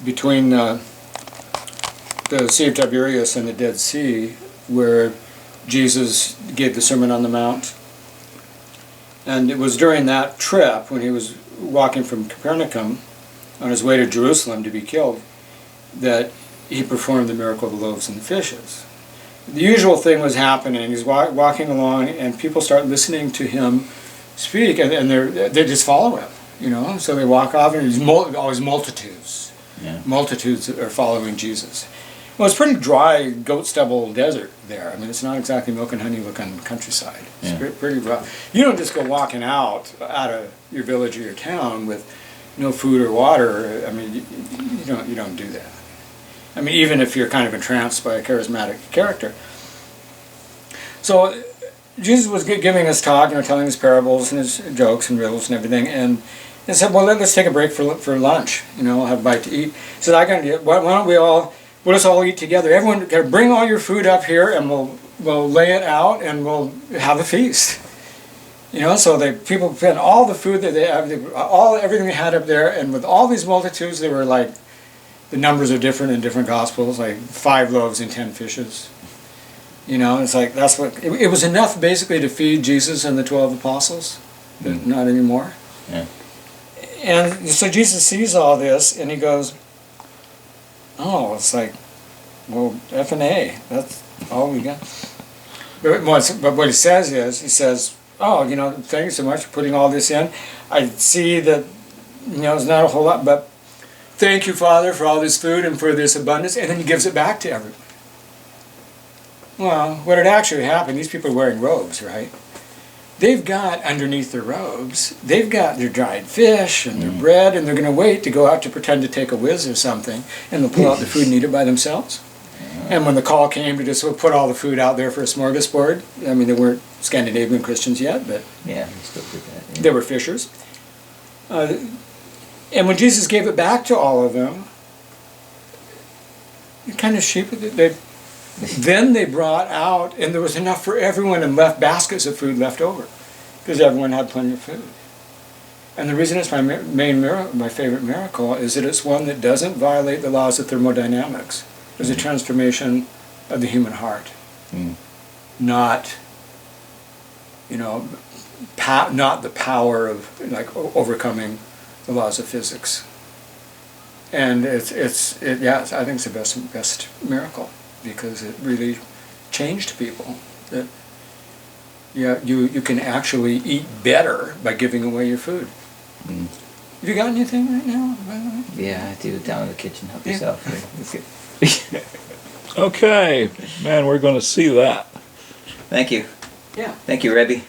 between the Sea of Tiberias and the Dead Sea, where Jesus gave the Sermon on the Mount. And it was during that trip, when he was walking from Capernaum on his way to Jerusalem to be killed, that he performed the miracle of the loaves and the fishes. The usual thing was happening. He's walking along, and people start listening to him speak, and they just follow him, you know. So they walk off, and there's always multitudes. Yeah. Multitudes are following Jesus. Well, it's pretty dry goat stubble desert there. I mean, it's not exactly milk and honey looking countryside. It's pretty rough. You don't just go walking out of your village or your town with no food or water. I mean, you don't do that. I mean, even if you're kind of entranced by a charismatic character. So Jesus was giving his talk, telling his parables and his jokes and riddles and everything, and he said, "Well, let's take a break for lunch. We'll have a bite to eat." He said, "Why don't we'll just all eat together. Everyone, bring all your food up here, and we'll lay it out, and we'll have a feast." So people spent all the food that they have, everything they had up there, and with all these multitudes, they were like, the numbers are different in different gospels, like 5 loaves and 10 fishes. It's like, that's what, it was enough basically to feed Jesus and the 12 apostles, but not anymore. Yeah. And so Jesus sees all this, and he goes, oh, it's like, well, F and A, that's all we got. But what he says is, oh, thank you so much for putting all this in. I see that, it's not a whole lot, but thank you, Father, for all this food and for this abundance. And then he gives it back to everyone. Well, what had actually happened, these people are wearing robes, right? They've got, underneath their robes, they've got their dried fish and their bread, and they're going to wait to go out to pretend to take a whiz or something, and they'll pull out the food and eat it by themselves. And when the call came to just put all the food out there for a smorgasbord, I mean, they weren't Scandinavian Christians yet, but yeah, they still did that. Yeah. They were fishers. And when Jesus gave it back to all of them, it kind of then they brought out, and there was enough for everyone, and left baskets of food left over, because everyone had plenty of food. And the reason it's my favorite miracle is that it's one that doesn't violate the laws of thermodynamics. It's a transformation of the human heart, not, not the power of overcoming the laws of physics. And I think it's the best miracle, because it really changed people. That you can actually eat better by giving away your food. Have you got anything right now, by the way? Yeah, I do. Down in the kitchen. Help yourself. Okay, man, we're going to see that. Thank you. Yeah. Thank you, Rebbe.